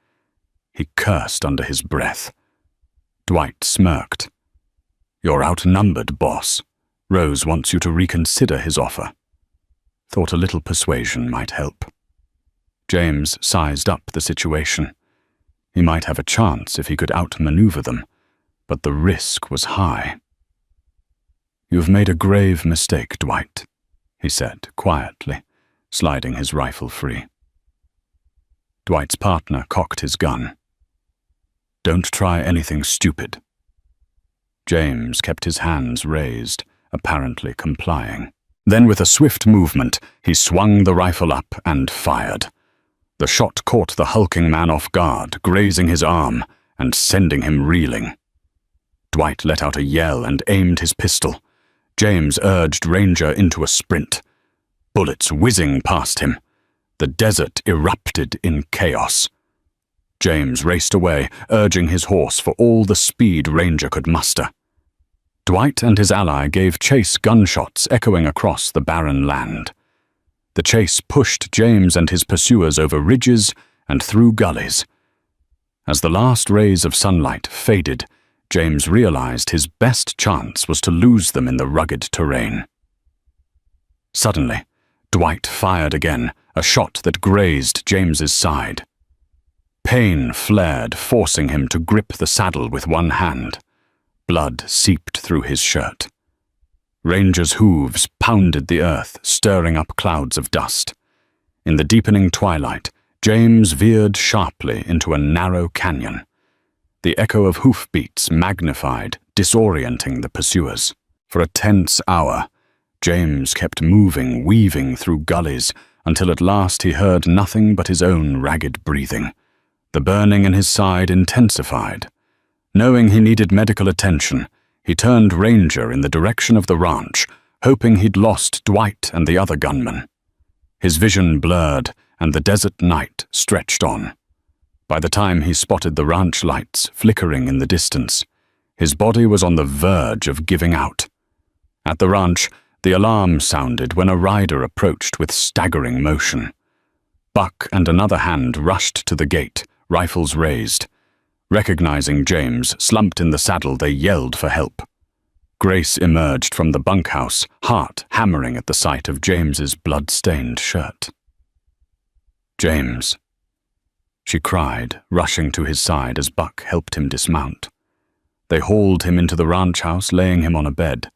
He cursed under his breath. Dwight smirked. "You're outnumbered, boss. Rose wants you to reconsider his offer." Thought a little persuasion might help. James sized up the situation. He might have a chance if he could outmaneuver them, but the risk was high. "You've made a grave mistake, Dwight," he said quietly, sliding his rifle free. Dwight's partner cocked his gun. "Don't try anything stupid." James kept his hands raised, apparently complying. Then with a swift movement, he swung the rifle up and fired. The shot caught the hulking man off guard, grazing his arm and sending him reeling. Dwight let out a yell and aimed his pistol. James urged Ranger into a sprint. Bullets whizzing past him. The desert erupted in chaos. James raced away, urging his horse for all the speed Ranger could muster. Dwight and his ally gave chase, gunshots echoing across the barren land. The chase pushed James and his pursuers over ridges and through gullies. As the last rays of sunlight faded, James realized his best chance was to lose them in the rugged terrain. Suddenly, Dwight fired again, a shot that grazed James's side. Pain flared, forcing him to grip the saddle with one hand. Blood seeped through his shirt. Ranger's hooves pounded the earth, stirring up clouds of dust. In the deepening twilight, James veered sharply into a narrow canyon. The echo of hoofbeats magnified, disorienting the pursuers. For a tense hour, James kept moving, weaving through gullies, until at last he heard nothing but his own ragged breathing. The burning in his side intensified. Knowing he needed medical attention, he turned Ranger in the direction of the ranch, hoping he'd lost Dwight and the other gunman. His vision blurred, and the desert night stretched on. By the time he spotted the ranch lights flickering in the distance, his body was on the verge of giving out. At the ranch, the alarm sounded when a rider approached with staggering motion. Buck and another hand rushed to the gate, rifles raised. Recognizing James, slumped in the saddle, they yelled for help. Grace emerged from the bunkhouse, heart hammering at the sight of James's blood-stained shirt. "James," she cried, rushing to his side as Buck helped him dismount. They hauled him into the ranch house, laying him on a bed.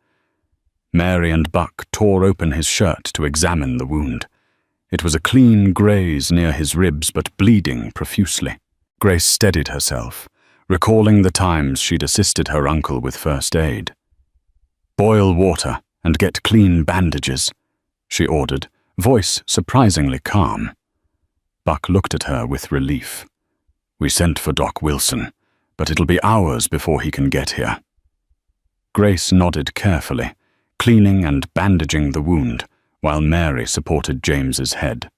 Mary and Buck tore open his shirt to examine the wound. It was a clean graze near his ribs, but bleeding profusely. Grace steadied herself, recalling the times she'd assisted her uncle with first aid. "Boil water and get clean bandages," she ordered, voice surprisingly calm. Buck looked at her with relief. "We sent for Doc Wilson, but it'll be hours before he can get here." Grace nodded carefully, cleaning and bandaging the wound, while Mary supported James's head.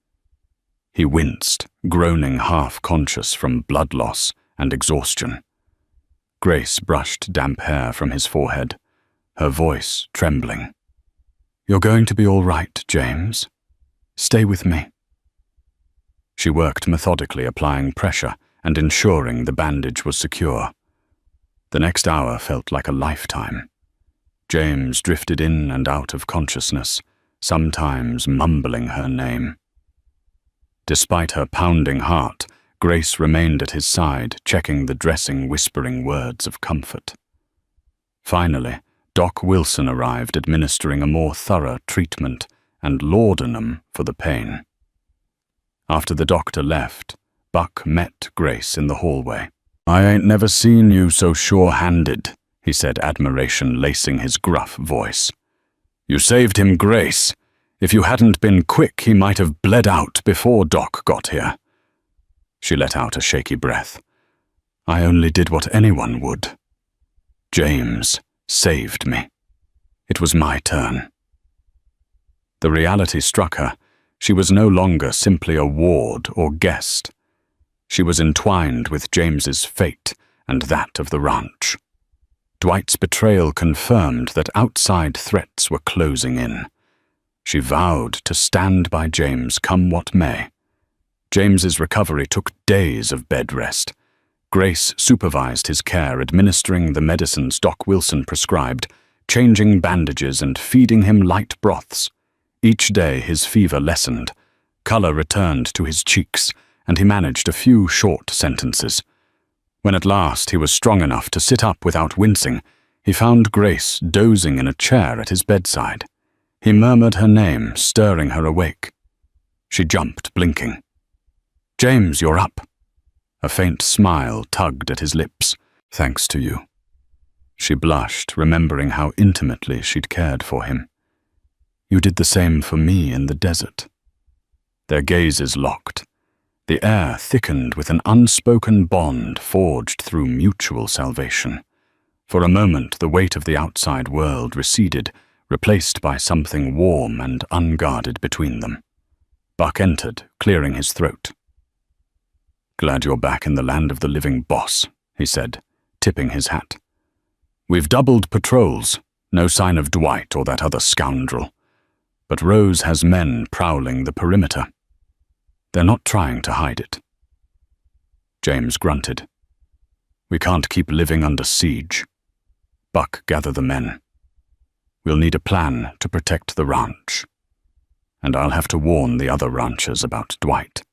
He winced, groaning half-conscious from blood loss and exhaustion. Grace brushed damp hair from his forehead, her voice trembling. "You're going to be all right, James. Stay with me." She worked methodically, applying pressure and ensuring the bandage was secure. The next hour felt like a lifetime. James drifted in and out of consciousness, sometimes mumbling her name. Despite her pounding heart, Grace remained at his side, checking the dressing, whispering words of comfort. Finally, Doc Wilson arrived, administering a more thorough treatment and laudanum for the pain. After the doctor left, Buck met Grace in the hallway. "I ain't never seen you so sure-handed," he said, admiration lacing his gruff voice. "You saved him, Grace. If you hadn't been quick, he might have bled out before Doc got here." She let out a shaky breath. "I only did what anyone would. James saved me. It was my turn." The reality struck her. She was no longer simply a ward or guest. She was entwined with James's fate and that of the ranch. Dwight's betrayal confirmed that outside threats were closing in. She vowed to stand by James come what may. James's recovery took days of bed rest. Grace supervised his care, administering the medicines Doc Wilson prescribed, changing bandages and feeding him light broths. Each day his fever lessened, color returned to his cheeks, and he managed a few short sentences. When at last he was strong enough to sit up without wincing, he found Grace dozing in a chair at his bedside. He murmured her name, stirring her awake. She jumped, blinking. "James, you're up." A faint smile tugged at his lips. "Thanks to you." She blushed, remembering how intimately she'd cared for him. "You did the same for me in the desert." Their gazes locked. The air thickened with an unspoken bond forged through mutual salvation. For a moment, the weight of the outside world receded, replaced by something warm and unguarded between them. Buck entered, clearing his throat. "Glad you're back in the land of the living, boss," he said, tipping his hat. "We've doubled patrols, no sign of Dwight or that other scoundrel. But Rose has men prowling the perimeter. They're not trying to hide it." James grunted. "We can't keep living under siege. Buck, gather the men. We'll need a plan to protect the ranch. And I'll have to warn the other ranchers about Dwight."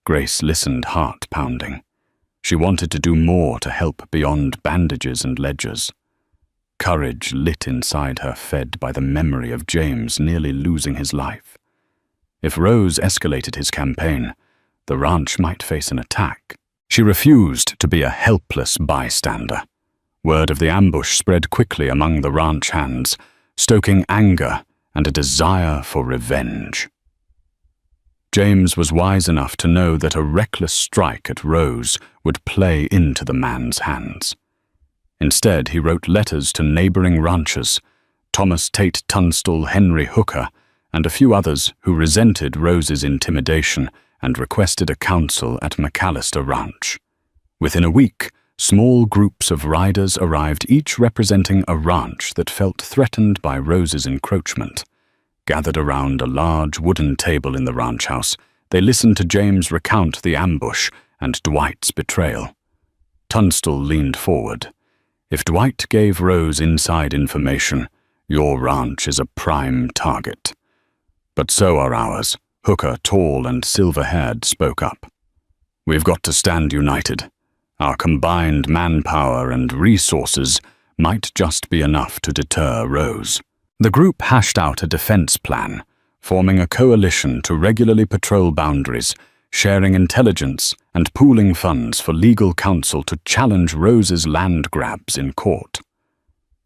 Grace listened, heart pounding. She wanted to do more to help beyond bandages and ledgers. Courage lit inside her, fed by the memory of James nearly losing his life. If Rose escalated his campaign, the ranch might face an attack. She refused to be a helpless bystander. Word of the ambush spread quickly among the ranch hands, stoking anger and a desire for revenge. James was wise enough to know that a reckless strike at Rose would play into the man's hands. Instead, he wrote letters to neighboring ranchers, Thomas Tate Tunstall, Henry Hooker, and a few others who resented Rose's intimidation and requested a council at McAllister Ranch. Within a week, small groups of riders arrived, each representing a ranch that felt threatened by Rose's encroachment. Gathered around a large wooden table in the ranch house, they listened to James recount the ambush and Dwight's betrayal. Tunstall leaned forward. "If Dwight gave Rose inside information, your ranch is a prime target." "But so are ours," Hooker, tall and silver-haired, spoke up. "We've got to stand united. Our combined manpower and resources might just be enough to deter Rose." The group hashed out a defense plan, forming a coalition to regularly patrol boundaries, sharing intelligence and pooling funds for legal counsel to challenge Rose's land grabs in court.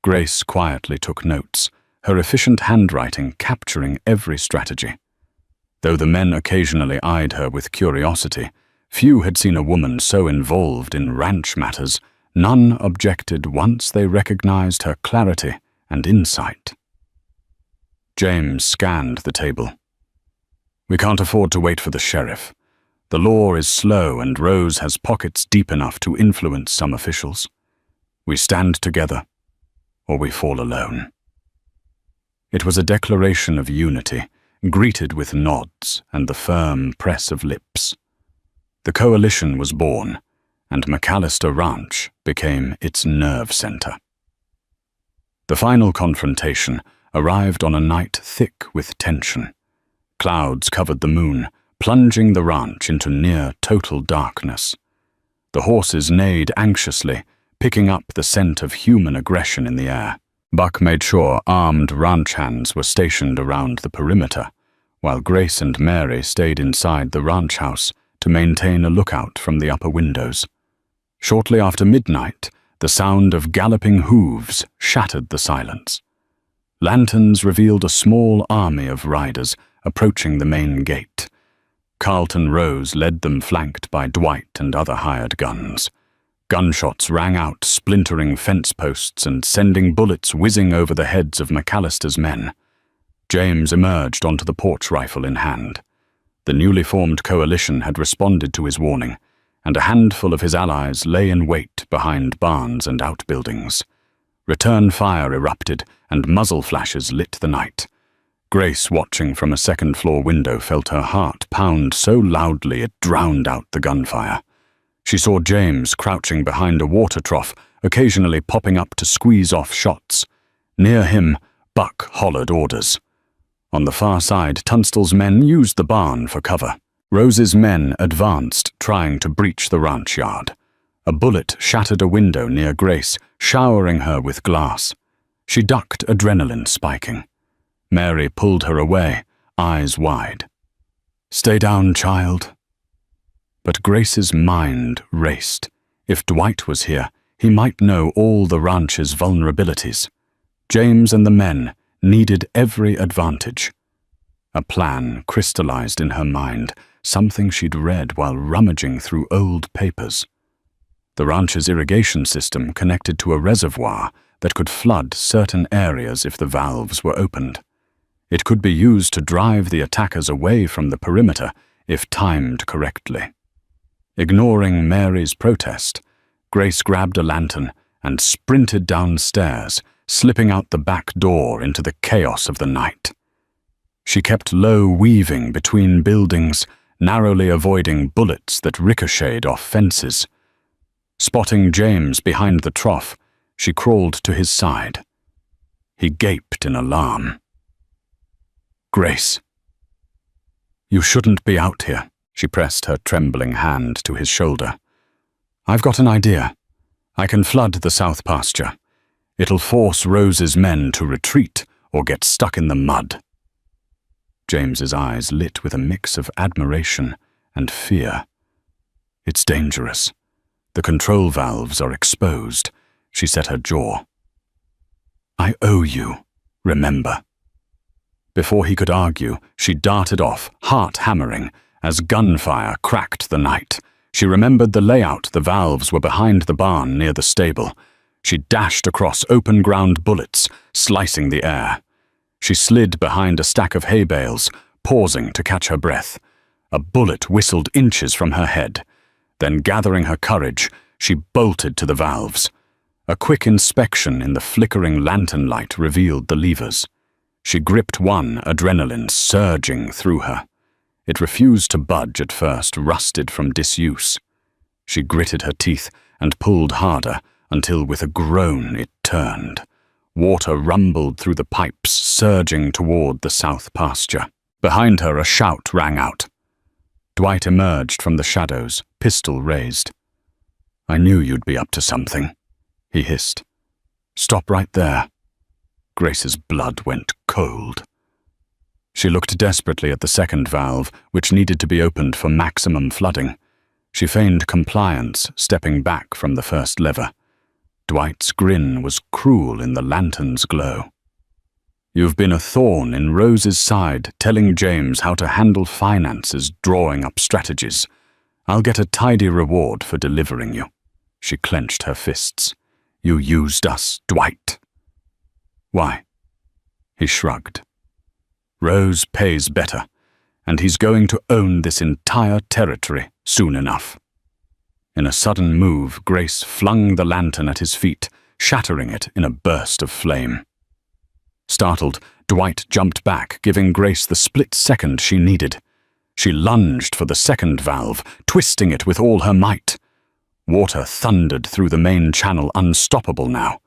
Grace quietly took notes, her efficient handwriting capturing every strategy. Though the men occasionally eyed her with curiosity, few had seen a woman so involved in ranch matters. None objected once they recognized her clarity and insight. James scanned the table. "We can't afford to wait for the sheriff. The law is slow and Rose has pockets deep enough to influence some officials. We stand together, or we fall alone." It was a declaration of unity, greeted with nods and the firm press of lips. The coalition was born, and McAllister Ranch became its nerve center. The final confrontation arrived on a night thick with tension. Clouds covered the moon, plunging the ranch into near total darkness. The horses neighed anxiously, picking up the scent of human aggression in the air. Buck made sure armed ranch hands were stationed around the perimeter, while Grace and Mary stayed inside the ranch house to maintain a lookout from the upper windows. Shortly after midnight, the sound of galloping hooves shattered the silence. Lanterns revealed a small army of riders approaching the main gate. Carlton Rose led them, flanked by Dwight and other hired guns. Gunshots rang out, splintering fence posts and sending bullets whizzing over the heads of McAllister's men. James emerged onto the porch, rifle in hand. The newly formed coalition had responded to his warning, and a handful of his allies lay in wait behind barns and outbuildings. Return fire erupted, and muzzle flashes lit the night. Grace, watching from a second-floor window, felt her heart pound so loudly it drowned out the gunfire. She saw James crouching behind a water trough, occasionally popping up to squeeze off shots. Near him, Buck hollered orders. On the far side, Tunstall's men used the barn for cover. Rose's men advanced, trying to breach the ranch yard. A bullet shattered a window near Grace, showering her with glass. She ducked, adrenaline spiking. Mary pulled her away, eyes wide. "Stay down, child." But Grace's mind raced. If Dwight was here, he might know all the ranch's vulnerabilities. James and the men needed every advantage. A plan crystallized in her mind, something she'd read while rummaging through old papers. The ranch's irrigation system connected to a reservoir that could flood certain areas if the valves were opened. It could be used to drive the attackers away from the perimeter if timed correctly. Ignoring Mary's protest, Grace grabbed a lantern and sprinted downstairs, slipping out the back door into the chaos of the night. She kept low weaving between buildings, narrowly avoiding bullets that ricocheted off fences. Spotting James behind the trough, she crawled to his side. He gaped in alarm. "Grace, you shouldn't be out here." She pressed her trembling hand to his shoulder. "I've got an idea. I can flood the south pasture. It'll force Rose's men to retreat or get stuck in the mud." James's eyes lit with a mix of admiration and fear. "It's dangerous. The control valves are exposed." She set her jaw. "I owe you, remember." Before he could argue, she darted off, heart hammering, as gunfire cracked the night. She remembered the layout. The valves were behind the barn near the stable. She dashed across open ground bullets, slicing the air. She slid behind a stack of hay bales, pausing to catch her breath. A bullet whistled inches from her head. Then, gathering her courage, she bolted to the valves. A quick inspection in the flickering lantern light revealed the levers. She gripped one, adrenaline surging through her. It refused to budge at first, rusted from disuse. She gritted her teeth and pulled harder until with a groan it turned. Water rumbled through the pipes, surging toward the south pasture. Behind her, a shout rang out. Dwight emerged from the shadows, pistol raised. "I knew you'd be up to something," he hissed. "Stop right there." Grace's blood went cold. She looked desperately at the second valve, which needed to be opened for maximum flooding. She feigned compliance, stepping back from the first lever. Dwight's grin was cruel in the lantern's glow. "You've been a thorn in Rose's side, telling James how to handle finances, drawing up strategies. I'll get a tidy reward for delivering you." She clenched her fists. "You used us, Dwight." "Why?" He shrugged. "Rose pays better, and he's going to own this entire territory soon enough." In a sudden move, Grace flung the lantern at his feet, shattering it in a burst of flame. Startled, Dwight jumped back, giving Grace the split second she needed. She lunged for the second valve, twisting it with all her might. Water thundered through the main channel, unstoppable now.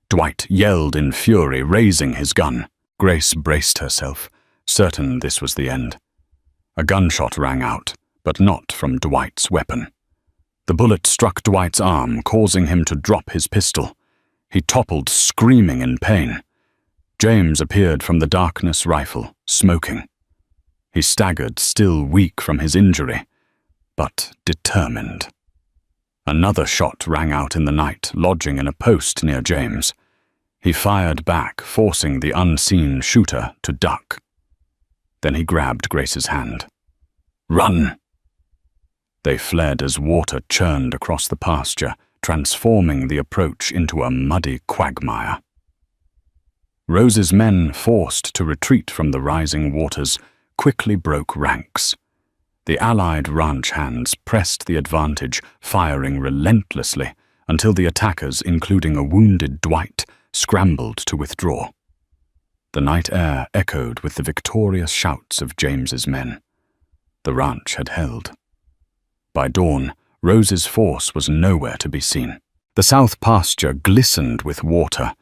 Dwight yelled in fury, raising his gun. Grace braced herself, certain this was the end. A gunshot rang out, but not from Dwight's weapon. The bullet struck Dwight's arm, causing him to drop his pistol. He toppled, screaming in pain. James appeared from the darkness, rifle, smoking. He staggered, still weak from his injury, but determined. Another shot rang out in the night, lodging in a post near James. He fired back, forcing the unseen shooter to duck. Then he grabbed Grace's hand. "Run!" They fled as water churned across the pasture, transforming the approach into a muddy quagmire. Rose's men, forced to retreat from the rising waters, quickly broke ranks. The allied ranch hands pressed the advantage, firing relentlessly until the attackers, including a wounded Dwight, scrambled to withdraw. The night air echoed with the victorious shouts of James's men. The ranch had held. By dawn, Rose's force was nowhere to be seen. The south pasture glistened with water,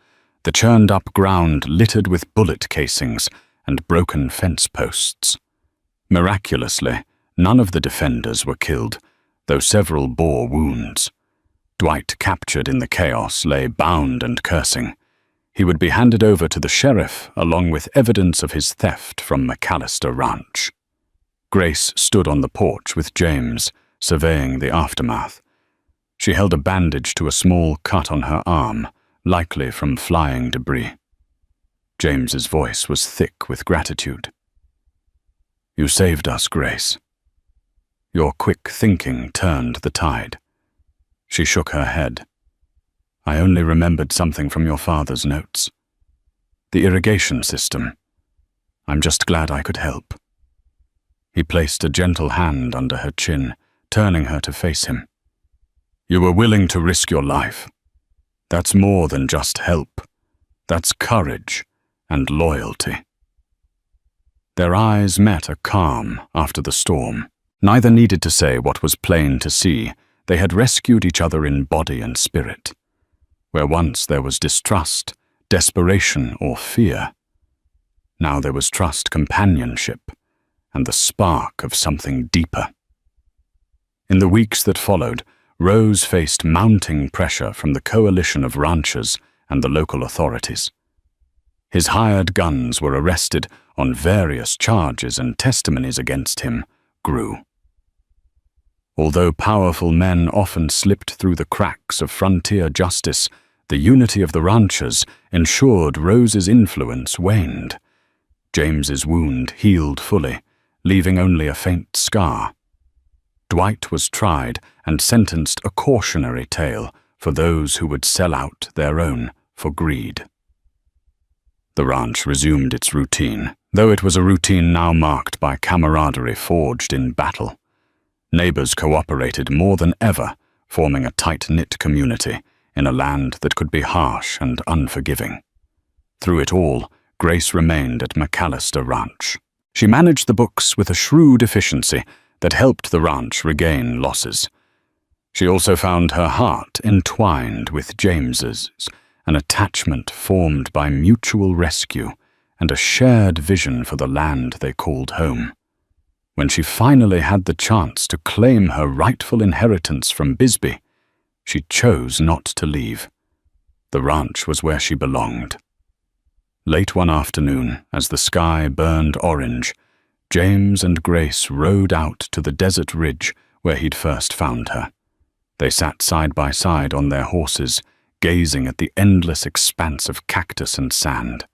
the churned-up ground littered with bullet casings and broken fence posts. Miraculously, none of the defenders were killed, though several bore wounds. Dwight, captured in the chaos, lay bound and cursing. He would be handed over to the sheriff along with evidence of his theft from McAllister Ranch. Grace stood on the porch with James, surveying the aftermath. She held a bandage to a small cut on her arm, likely from flying debris. James's voice was thick with gratitude. "You saved us, Grace." Your quick thinking turned the tide. She shook her head. "I only remembered something from your father's notes. The irrigation system. I'm just glad I could help." He placed a gentle hand under her chin, turning her to face him. "You were willing to risk your life. That's more than just help. That's courage and loyalty." Their eyes met a calm after the storm. Neither needed to say what was plain to see. They had rescued each other in body and spirit. Where once there was distrust, desperation, or fear, now there was trust, companionship, and the spark of something deeper. In the weeks that followed, Rose faced mounting pressure from the coalition of ranchers and the local authorities. His hired guns were arrested on various charges, and testimonies against him grew. Although powerful men often slipped through the cracks of frontier justice, the unity of the ranchers ensured Rose's influence waned. James's wound healed fully, leaving only a faint scar. Dwight was tried and sentenced a cautionary tale for those who would sell out their own for greed. The ranch resumed its routine, though it was a routine now marked by camaraderie forged in battle. Neighbors cooperated more than ever, forming a tight-knit community in a land that could be harsh and unforgiving. Through it all, Grace remained at McAllister Ranch. She managed the books with a shrewd efficiency that helped the ranch regain losses. She also found her heart entwined with James's, an attachment formed by mutual rescue and a shared vision for the land they called home. When she finally had the chance to claim her rightful inheritance from Bisbee, she chose not to leave. The ranch was where she belonged. Late one afternoon, as the sky burned orange, James and Grace rode out to the desert ridge where he'd first found her. They sat side by side on their horses, gazing at the endless expanse of cactus and sand.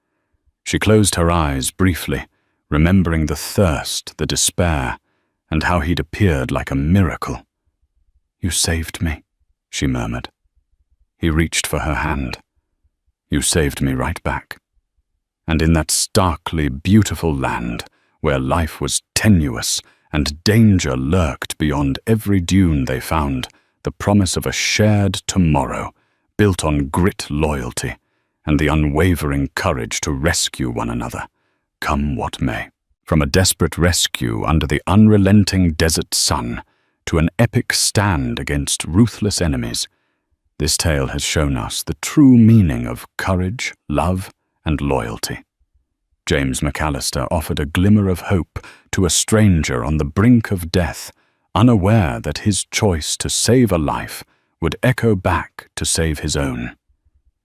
She closed her eyes briefly, remembering the thirst, the despair, and how he'd appeared like a miracle. "You saved me," she murmured. He reached for her hand. "You saved me right back." And in that starkly beautiful land, where life was tenuous and danger lurked beyond every dune they found, the promise of a shared tomorrow, built on grit, loyalty, and the unwavering courage to rescue one another, come what may. From a desperate rescue under the unrelenting desert sun to an epic stand against ruthless enemies, this tale has shown us the true meaning of courage, love, and loyalty. James McAllister offered a glimmer of hope to a stranger on the brink of death, unaware that his choice to save a life would echo back to save his own.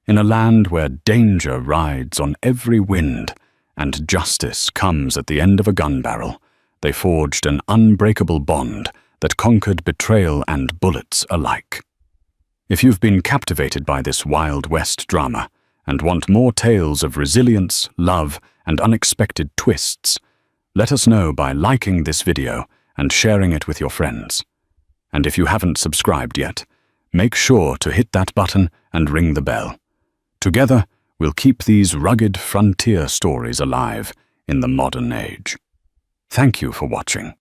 In a land where danger rides on every wind and justice comes at the end of a gun barrel, they forged an unbreakable bond that conquered betrayal and bullets alike. If you've been captivated by this Wild West drama and want more tales of resilience, love, and unexpected twists, let us know by liking this video and sharing it with your friends. And if you haven't subscribed yet, make sure to hit that button and ring the bell. Together, we'll keep these rugged frontier stories alive in the modern age. Thank you for watching.